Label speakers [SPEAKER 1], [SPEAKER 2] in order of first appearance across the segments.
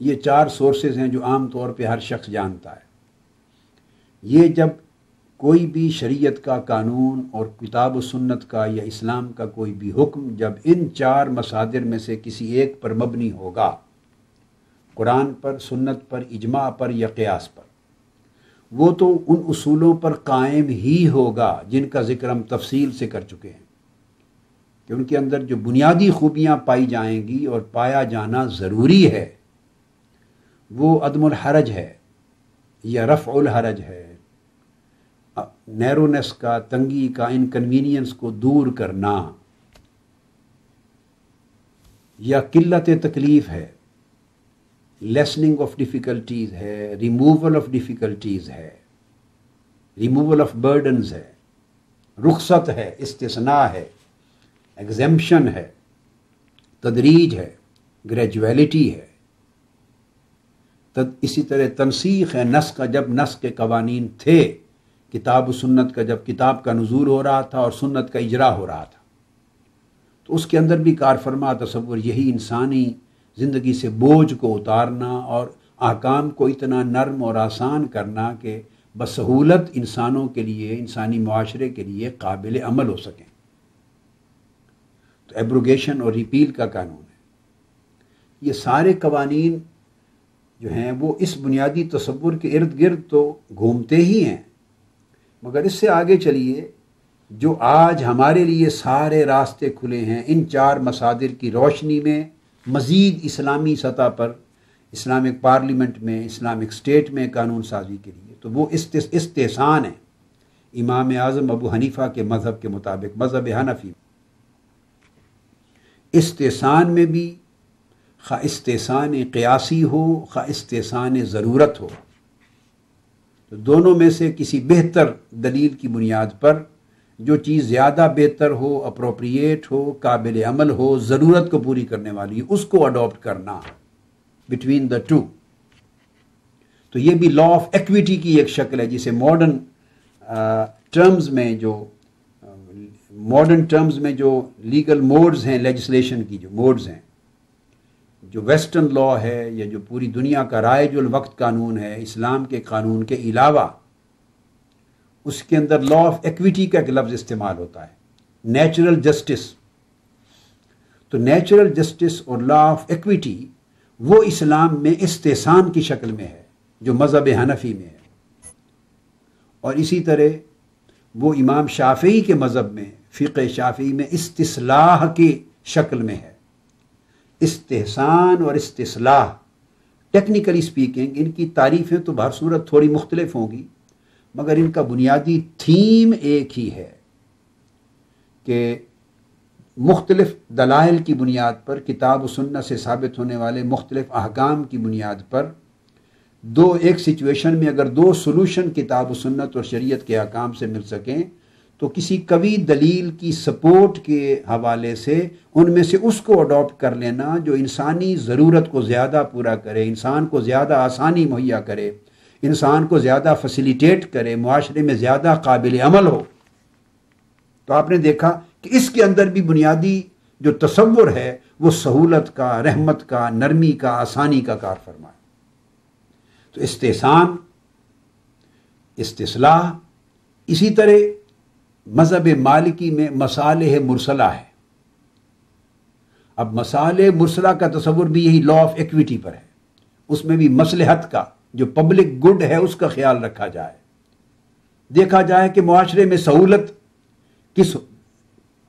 [SPEAKER 1] یہ 4 سورسز ہیں جو عام طور پہ ہر شخص جانتا ہے۔ یہ جب کوئی بھی شریعت کا قانون اور کتاب و سنت کا یا اسلام کا کوئی بھی حکم جب ان 4 مصادر میں سے کسی ایک پر مبنی ہوگا، قرآن پر، سنت پر، اجماع پر یا قیاس پر، وہ تو ان اصولوں پر قائم ہی ہوگا جن کا ذکر ہم تفصیل سے کر چکے ہیں کہ ان کے اندر جو بنیادی خوبیاں پائی جائیں گی اور پایا جانا ضروری ہے وہ عدم الحرج ہے یا رفع الحرج ہے، نیرونیس کا، تنگی کا، انکنوینئنس کو دور کرنا، یا قلت تکلیف ہے، لیسننگ آف ڈیفیکلٹیز ہے، ریموول آف ڈیفیکلٹیز ہے، ریموول آف برڈنز ہے، رخصت ہے، استثناء ہے، ایگزیمپشن ہے، تدریج ہے، گریجویلٹی ہے، اسی طرح تنسیخ ہے، نسخ کا، جب نسخ کے قوانین تھے کتاب و سنت کا، جب کتاب کا نزول ہو رہا تھا اور سنت کا اجرا ہو رہا تھا، تو اس کے اندر بھی کار فرما تصور یہی انسانی زندگی سے بوجھ کو اتارنا اور احکام کو اتنا نرم اور آسان کرنا کہ بسہولت انسانوں کے لیے، انسانی معاشرے کے لیے قابل عمل ہو سکیں۔ تو ایبروگیشن اور ریپیل کا قانون ہے۔ یہ سارے قوانین جو ہیں وہ اس بنیادی تصور کے ارد گرد تو گھومتے ہی ہیں، مگر اس سے آگے چلیے، جو آج ہمارے لیے سارے راستے کھلے ہیں ان 4 مصادر کی روشنی میں مزید اسلامی سطح پر، اسلامک پارلیمنٹ میں، اسلامک اسٹیٹ میں قانون سازی کے لیے، تو وہ استحسان ہے امام اعظم ابو حنیفہ کے مذہب کے مطابق، مذہب حنفی۔ استحسان میں بھی خواہ استحسان قیاسی ہو خواہ استحسان ضرورت ہو، تو دونوں میں سے کسی بہتر دلیل کی بنیاد پر جو چیز زیادہ بہتر ہو، اپروپریٹ ہو، قابل عمل ہو، ضرورت کو پوری کرنے والی، اس کو اڈاپٹ کرنا بٹوین دا ٹو۔ تو یہ بھی لا آف ایکویٹی کی ایک شکل ہے، جسے ماڈرن ٹرمز میں جو لیگل موڈز ہیں، لیجسلیشن کی جو موڈز ہیں، جو ویسٹرن لا ہے یا جو پوری دنیا کا رائج الوقت قانون ہے اسلام کے قانون کے علاوہ، اس کے اندر لا آف ایکویٹی کا ایک لفظ استعمال ہوتا ہے، نیچرل جسٹس۔ تو نیچرل جسٹس اور لا آف ایکویٹی وہ اسلام میں استحسان کی شکل میں ہے جو مذہب حنفی میں ہے، اور اسی طرح وہ امام شافعی کے مذہب میں، فقہ شافعی میں استصلاح کی شکل میں ہے۔ استحسان اور استصلاح ٹیکنیکلی سپیکنگ ان کی تعریفیں تو بہر صورت تھوڑی مختلف ہوں گی، مگر ان کا بنیادی تھیم ایک ہی ہے کہ مختلف دلائل کی بنیاد پر، کتاب و سنت سے ثابت ہونے والے مختلف احکام کی بنیاد پر، ایک سچویشن میں اگر 2 سولوشن کتاب و سنت اور شریعت کے احکام سے مل سکیں تو کسی قوی دلیل کی سپورٹ کے حوالے سے ان میں سے اس کو اڈاپٹ کر لینا جو انسانی ضرورت کو زیادہ پورا کرے، انسان کو زیادہ آسانی مہیا کرے، انسان کو زیادہ فیسیلیٹیٹ کرے، معاشرے میں زیادہ قابل عمل ہو۔ تو آپ نے دیکھا کہ اس کے اندر بھی بنیادی جو تصور ہے وہ سہولت کا، رحمت کا، نرمی کا، آسانی کا کار فرما ہے۔ تو استحسان، استصلاح، اسی طرح مذہب مالکی میں مصالح مرسلہ ہے۔ اب مصالح مرسلہ کا تصور بھی یہی لا آف ایکویٹی پر ہے، اس میں بھی مصلحت کا، جو پبلک گڈ ہے اس کا خیال رکھا جائے، دیکھا جائے کہ معاشرے میں سہولت کس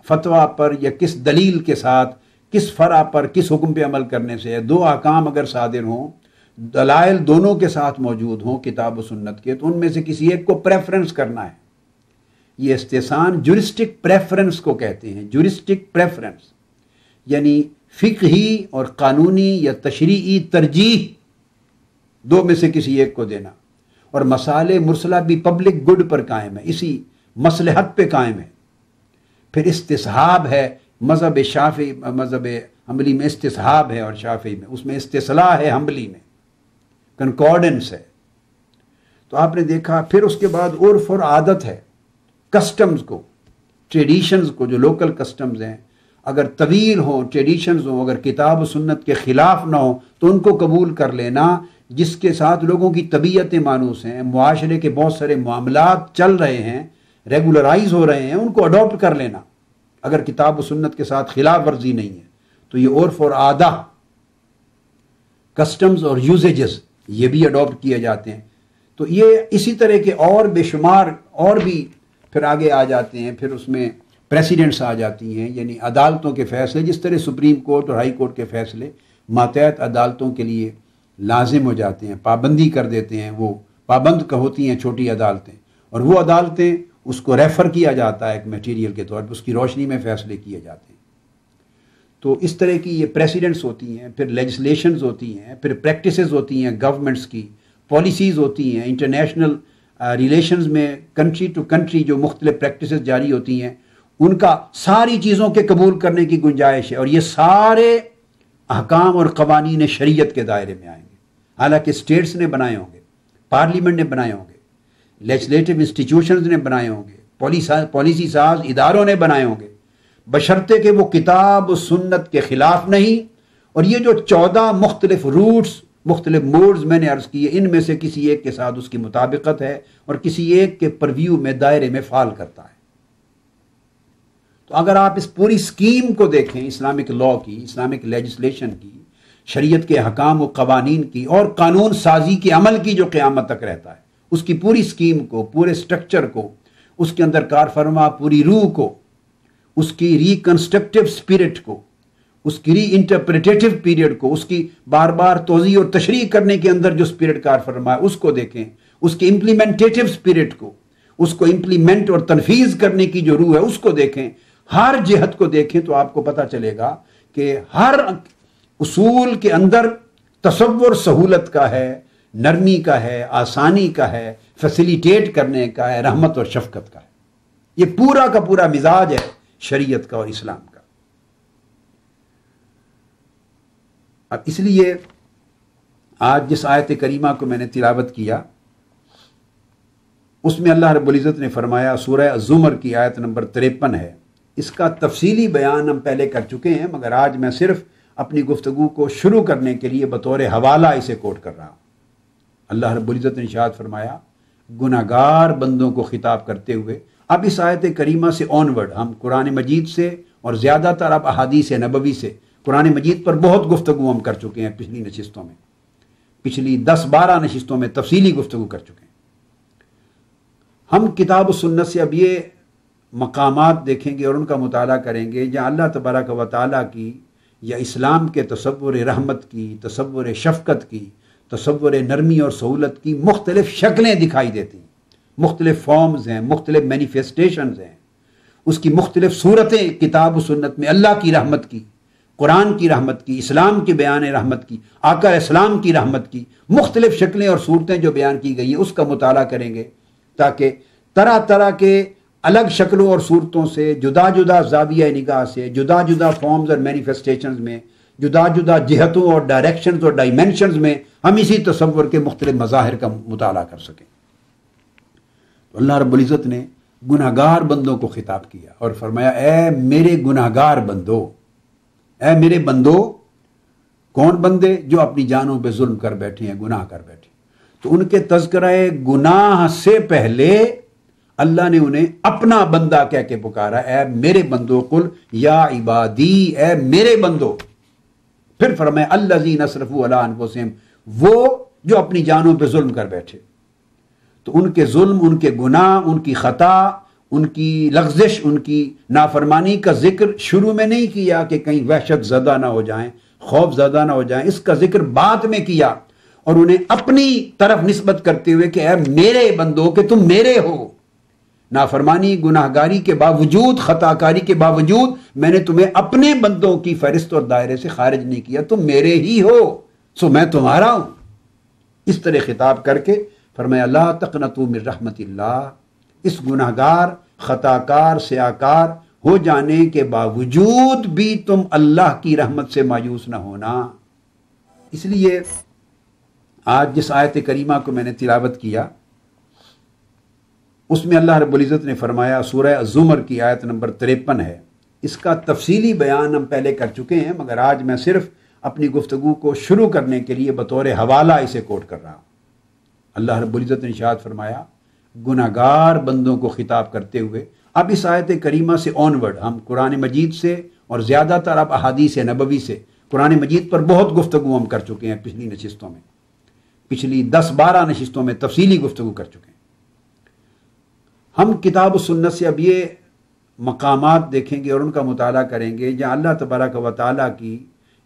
[SPEAKER 1] فتویٰ پر یا کس دلیل کے ساتھ، کس فرع پر، کس حکم پہ عمل کرنے سے ہے۔ 2 احکام اگر صادر ہوں، دلائل دونوں کے ساتھ موجود ہوں کتاب و سنت کے، تو ان میں سے کسی ایک کو پریفرنس کرنا ہے۔ یہ استحسان جورسٹک پریفرنس کو کہتے ہیں، جورسٹک پریفرنس یعنی فقہی اور قانونی یا تشریعی ترجیح 2 میں سے کسی ایک کو دینا، اور مصالح مرسلہ بھی پبلک گڈ پر قائم ہے، اسی مصلحت پہ قائم ہے۔ پھر استصحاب ہے، مذہب شافعی، مذہب حنبلی میں استصحاب ہے اور شافعی میں، اس میں استصلاح ہے، حنبلی میں کنکارڈنس ہے۔ تو آپ نے دیکھا پھر اس کے بعد عرف اور عادت ہے، کسٹمز کو، ٹریڈیشنز کو، جو لوکل کسٹمز ہیں، اگر طویل ہوں، ٹریڈیشنز ہوں، اگر کتاب و سنت کے خلاف نہ ہوں تو ان کو قبول کر لینا۔ جس کے ساتھ لوگوں کی طبیعتیں مانوس ہیں، معاشرے کے بہت سارے معاملات چل رہے ہیں، ریگولرائز ہو رہے ہیں، ان کو اڈاپٹ کر لینا اگر کتاب و سنت کے ساتھ خلاف ورزی نہیں ہے تو یہ عرف اور عادہ، کسٹمز اور یوزیجز یہ بھی اڈاپٹ کیے جاتے ہیں۔ تو یہ اسی طرح کے اور بے شمار اور بھی پھر آگے آ جاتے ہیں، پھر اس میں پریسیڈنٹس آ جاتی ہیں، یعنی عدالتوں کے فیصلے، جس طرح سپریم کورٹ اور ہائی کورٹ کے فیصلے ماتحت عدالتوں کے لیے لازم ہو جاتے ہیں، پابندی کر دیتے ہیں، وہ پابند ہوتی ہیں چھوٹی عدالتیں، اور وہ عدالتیں اس کو ریفر کیا جاتا ہے ایک میٹیریل کے طور پر، اس کی روشنی میں فیصلے کیے جاتے ہیں۔ تو اس طرح کی یہ پریسیڈنٹس ہوتی ہیں، پھر لیجسلیشنز ہوتی ہیں، پھر پریکٹسز ہوتی ہیں گورنمنٹس کی، پالیسیز ہوتی ہیں، انٹرنیشنل ریلیشنز میں کنٹری ٹو کنٹری جو مختلف پریکٹسز جاری ہوتی ہیں، ان کا ساری چیزوں کے قبول کرنے کی گنجائش ہے، اور یہ سارے احکام اور قوانین شریعت کے دائرے میں آئیں گے۔ حالانکہ اسٹیٹس نے بنائے ہوں گے، پارلیمنٹ نے بنائے ہوں گے، لیجسلیٹو انسٹیٹیوشنز نے بنائے ہوں گے، پالیسی ساز اداروں نے بنائے ہوں گے، بشرطے کہ وہ کتاب و سنت کے خلاف نہیں۔ اور یہ جو 14 مختلف روٹس، مختلف موڈز میں نے عرض کیے، ان میں سے کسی ایک کے ساتھ اس کی مطابقت ہے اور کسی ایک کے پرویو میں، دائرے میں فال کرتا ہے۔ تو اگر آپ اس پوری سکیم کو دیکھیں، اسلامک لا کی، اسلامک لیجسلیشن کی، شریعت کے حکام و قوانین کی اور قانون سازی کے عمل کی جو قیامت تک رہتا ہے، اس کی پوری سکیم کو، پورے سٹرکچر کو، اس کے اندر کار فرما پوری روح کو، اس کی ریکنسٹرکٹیو سپیرٹ کو، اس کی ری انٹرپریٹیو پیریڈ کو، اس کی بار بار توضیح اور تشریح کرنے کے اندر جو سپیرٹ کار فرما ہے اس کو دیکھیں، اس کی امپلیمنٹیٹیو سپیرٹ کو، اس کو امپلیمنٹ اور تنفیذ کرنے کی جو روح ہے اس کو دیکھیں، ہر جہت کو دیکھیں تو آپ کو پتہ چلے گا کہ ہر اصول کے اندر تصور سہولت کا ہے، نرمی کا ہے، آسانی کا ہے، فیسیلیٹیٹ کرنے کا ہے، رحمت اور شفقت کا ہے۔ یہ پورا کا پورا مزاج ہے شریعت کا اور اسلام کا۔ اب اس لیے آج جس آیت کریمہ کو میں نے تلاوت کیا، اس میں اللہ رب العزت نے فرمایا، سورہ الزمر کی آیت نمبر 53 ہے۔ اس کا تفصیلی بیان ہم پہلے کر چکے ہیں، مگر آج میں صرف اپنی گفتگو کو شروع کرنے کے لیے بطور حوالہ اسے کوٹ کر رہا ہوں۔ اللہ رب العزت نے ارشاد فرمایا، گناہگار بندوں کو خطاب کرتے ہوئے، اب اس آیت کریمہ سے آنورڈ ہم قرآن مجید سے اور زیادہ تر اب احادیث نبوی سے، قرآن مجید پر بہت گفتگو ہم کر چکے ہیں پچھلی نشستوں میں، پچھلی 10-12 نشستوں میں تفصیلی گفتگو کر چکے ہیں۔ ہم کتاب و سنت سے اب یہ مقامات دیکھیں گے اور ان کا مطالعہ کریں گے جہاں اللہ تبارک و تعالیٰ کی یا اسلام کے تصور رحمت کی، تصور شفقت کی، تصور نرمی اور سہولت کی مختلف شکلیں دکھائی دیتی ہیں، مختلف فارمز ہیں، مختلف مینیفیسٹیشنز ہیں، اس کی مختلف صورتیں کتاب و سنت میں اللہ کی رحمت کی، قرآن کی رحمت کی، اسلام کے بیان رحمت کی، آقا اسلام کی رحمت کی مختلف شکلیں اور صورتیں جو بیان کی گئی ہیں اس کا مطالعہ کریں گے، تاکہ طرح طرح کے الگ شکلوں اور صورتوں سے، جدا جدا زاویہ نگاہ سے، جدا جدا فارمز اور مینیفیسٹیشنز میں، جدا جدا جہتوں اور ڈائریکشنز اور ڈائمینشنز میں ہم اسی تصور کے مختلف مظاہر کا مطالعہ کر سکیں۔ تو اللہ رب العزت نے گناہگار بندوں کو خطاب کیا اور فرمایا، اے میرے گناہگار بندو، اے میرے بندو۔ کون بندے؟ جو اپنی جانوں پہ ظلم کر بیٹھے ہیں، گناہ کر بیٹھے۔ تو ان کے تذکرہ گناہ سے پہلے اللہ نے انہیں اپنا بندہ کہہ کے پکارا، اے میرے بندو، قل یا عبادی، اے میرے بندو۔ پھر فرمایا الذین اسرفوا علی انفسہم، وہ جو اپنی جانوں پہ ظلم کر بیٹھے۔ تو ان کے ظلم، ان کے گناہ، ان کی خطا، ان کی لغزش، ان کی نافرمانی کا ذکر شروع میں نہیں کیا کہ کہیں وحشت زدہ نہ ہو جائیں، خوف زدہ نہ ہو جائیں، اس کا ذکر بعد میں کیا اور انہیں اپنی طرف نسبت کرتے ہوئے کہ اے میرے بندو، کہ تم میرے ہو۔ نافرمانی، گناہگاری کے باوجود، خطا کاری کے باوجود میں نے تمہیں اپنے بندوں کی فہرست اور دائرے سے خارج نہیں کیا، تم میرے ہی ہو، سو میں تمہارا ہوں۔ اس طرح خطاب کر کے فرمایا لا تقنطوا من رحمت اللہ، اس گناہگار، خطا کار، سیاکار ہو جانے کے باوجود بھی تم اللہ کی رحمت سے مایوس نہ ہونا۔ اس لیے آج جس آیت کریمہ کو میں نے تلاوت کیا، اس میں اللہ رب العزت نے فرمایا، سورہ الزمر کی آیت نمبر 53 ہے، اس کا تفصیلی بیان ہم پہلے کر چکے ہیں، مگر آج میں صرف اپنی گفتگو کو شروع کرنے کے لیے بطور حوالہ اسے کوٹ کر رہا ہوں۔ اللہ رب العزت نے ارشاد فرمایا گناہگار بندوں کو خطاب کرتے ہوئے، اب اس آیت کریمہ سے آنورڈ ہم قرآن مجید سے اور زیادہ تر اب احادیث نبوی سے، قرآن مجید پر بہت گفتگو ہم کر چکے ہیں پچھلی نشستوں میں، پچھلی 10-12 نشستوں میں تفصیلی گفتگو کر چکے ہیں۔ ہم کتاب و سنت سے اب یہ مقامات دیکھیں گے اور ان کا مطالعہ کریں گے جہاں اللہ تبارک و تعالیٰ کی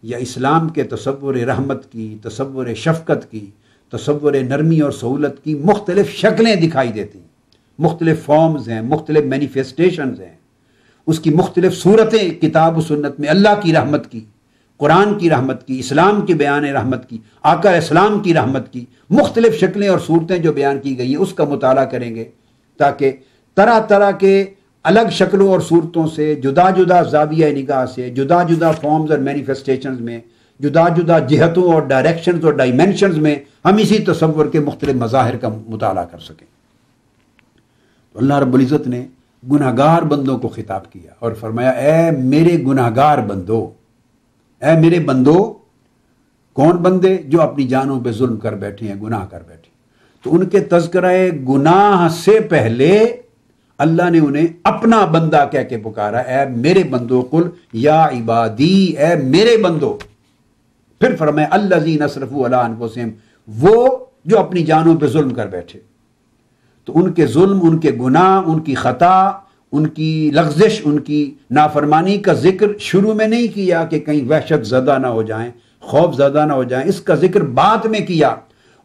[SPEAKER 1] یا اسلام کے تصور رحمت کی، تصور شفقت کی، تصور نرمی اور سہولت کی مختلف شکلیں دکھائی دیتی ہیں، مختلف فارمز ہیں، مختلف مینیفیسٹیشنز ہیں، اس کی مختلف صورتیں کتاب و سنت میں اللہ کی رحمت کی، قرآن کی رحمت کی، اسلام کے بیان رحمت کی، آقا اسلام کی رحمت کی مختلف شکلیں اور صورتیں جو بیان کی گئی ہیں اس کا مطالعہ کریں گے تاکہ طرح طرح کے الگ شکلوں اور صورتوں سے، جدا جدا زاویہ نگاہ سے، جدا جدا فارمز اور مینیفیسٹیشنز میں، جدا جدا جہتوں اور ڈائریکشنز اور ڈائمینشنز میں ہم اسی تصور کے مختلف مظاہر کا مطالعہ کر سکیں۔ تو اللہ رب العزت نے گناہگار بندوں کو خطاب کیا اور فرمایا اے میرے گناہگار بندو، اے میرے بندو، کون بندے؟ جو اپنی جانوں پہ ظلم کر بیٹھے ہیں، گناہ کر بیٹھے ہیں۔ تو ان کے تذکرہ گناہ سے پہلے اللہ نے انہیں اپنا بندہ کہہ کے پکارا، اے میرے بندو، قل یا عبادی، اے میرے بندو۔ پھر فرمایا الذین اسرفوا علی انفسہم، وہ جو اپنی جانوں پہ ظلم کر بیٹھے۔ تو ان کے ظلم، ان کے گناہ، ان کی خطا، ان کی لغزش، ان کی نافرمانی کا ذکر شروع میں نہیں کیا کہ کہیں وحشت زدہ نہ ہو جائیں، خوف زدہ نہ ہو جائیں، اس کا ذکر بعد میں کیا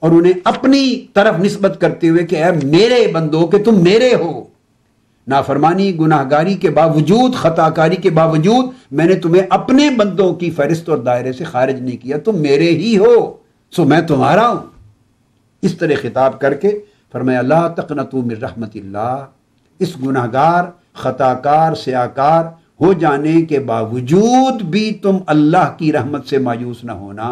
[SPEAKER 1] اور انہیں اپنی طرف نسبت کرتے ہوئے کہ اے میرے بندو، کہ تم میرے ہو، نافرمانی گناہگاری کے باوجود، خطا کاری کے باوجود میں نے تمہیں اپنے بندوں کی فہرست اور دائرے سے خارج نہیں کیا، تم میرے ہی ہو، سو میں تمہارا ہوں۔ اس طرح خطاب کر کے فرمایا لا تقنطوا من رحمت اللہ، اس گناہگار، خطا کار، سیاکار ہو جانے کے باوجود بھی تم اللہ کی رحمت سے مایوس نہ ہونا۔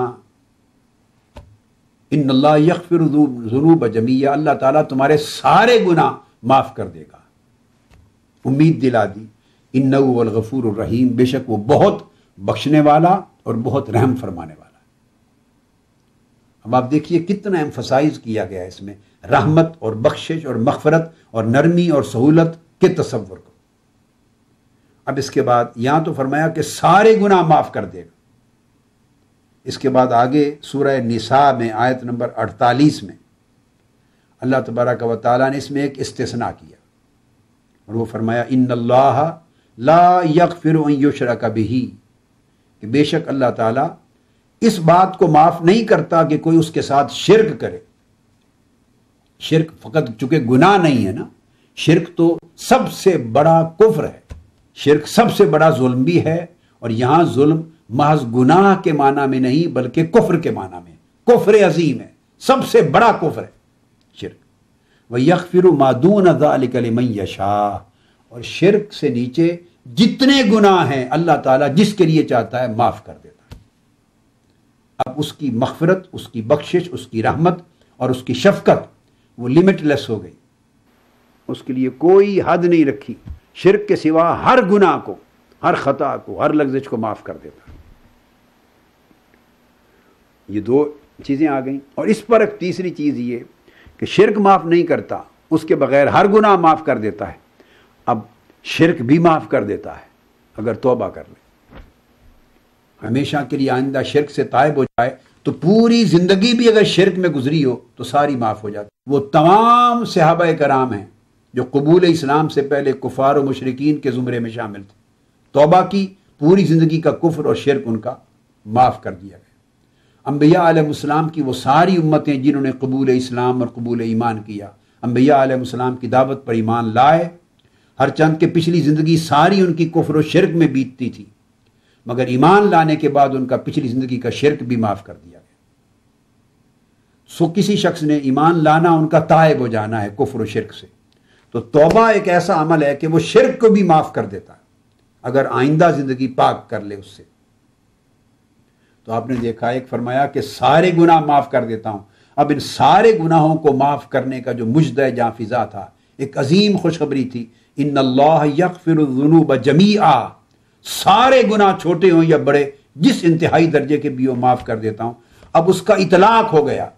[SPEAKER 1] ان اللہ یغفر الذنوب جميعا، اللہ تعالیٰ تمہارے سارے گناہ معاف کر دے گا۔ امید دلا دی، انہ هو الغفور الرحیم، بے شک وہ بہت بخشنے والا اور بہت رحم فرمانے والا۔ اب آپ دیکھیے کتنا ایمفسائز کیا گیا اس میں رحمت اور بخشش اور مغفرت اور نرمی اور سہولت کے تصور کو۔ اب اس کے بعد یہاں تو فرمایا کہ سارے گناہ معاف کر دے گا، اس کے بعد آگے سورہ نساء میں آیت نمبر 48 میں اللہ تبارک و تعالیٰ نے اس میں ایک استثناء کیا اور وہ فرمایا ان اللہ لا یغفر ان یشرک بہ، کہ بے شک اللہ تعالیٰ اس بات کو معاف نہیں کرتا کہ کوئی اس کے ساتھ شرک کرے۔ شرک فقط چونکہ گناہ نہیں ہے نا، شرک تو سب سے بڑا کفر ہے، شرک سب سے بڑا ظلم بھی ہے، اور یہاں ظلم محض گناہ کے معنی میں نہیں بلکہ کفر کے معنی میں، کفر عظیم ہے، سب سے بڑا کفر ہے شرک۔ وَيَغْفِرُ مَا دُونَ ذَلِكَ لِمَن يَشَاءُ، اور شرک سے نیچے جتنے گناہ ہیں اللہ تعالیٰ جس کے لیے چاہتا ہے معاف کر دیتا ہے۔ اب اس کی مغفرت، اس کی بخشش، اس کی رحمت اور اس کی شفقت وہ لمٹ لیس ہو گئی، اس کے لیے کوئی حد نہیں رکھی، شرک کے سوا ہر گناہ کو، ہر خطا کو، ہر لغزش کو معاف کر دیتا ہے۔ یہ دو چیزیں آ گئیں، اور اس پر ایک تیسری چیز یہ کہ شرک معاف نہیں کرتا، اس کے بغیر ہر گناہ معاف کر دیتا ہے، اب شرک بھی معاف کر دیتا ہے اگر توبہ کر لے، ہمیشہ کے لیے آئندہ شرک سے تائب ہو جائے تو پوری زندگی بھی اگر شرک میں گزری ہو تو ساری معاف ہو جاتی۔ وہ تمام صحابہ کرام ہیں جو قبول اسلام سے پہلے کفار و مشرکین کے زمرے میں شامل تھے، توبہ کی، پوری زندگی کا کفر اور شرک ان کا معاف کر دیا گیا۔ انبیاء علیہ السلام کی وہ ساری امتیں جنہوں نے قبول اسلام اور قبول ایمان کیا، انبیاء علیہ السلام کی دعوت پر ایمان لائے، ہر چند کے پچھلی زندگی ساری ان کی کفر و شرک میں بیتتی تھی، مگر ایمان لانے کے بعد ان کا پچھلی زندگی کا شرک بھی معاف کر دیا گیا۔ سو کسی شخص نے ایمان لانا ان کا تائب ہو جانا ہے کفر و شرک سے، تو توبہ ایک ایسا عمل ہے کہ وہ شرک کو بھی معاف کر دیتا ہے اگر آئندہ زندگی پاک کر لے اس سے۔ تو آپ نے دیکھا ایک فرمایا کہ سارے گناہ معاف کر دیتا ہوں، اب ان سارے گناہوں کو معاف کرنے کا جو مجدہ جاں فضا تھا، ایک عظیم خوشخبری تھی، ان اللہ یغفر الذنوب جمیعا، سارے گناہ چھوٹے ہوں یا بڑے، جس انتہائی درجے کے بھی ہو معاف کر دیتا ہوں۔ اب اس کا اطلاق ہو گیا۔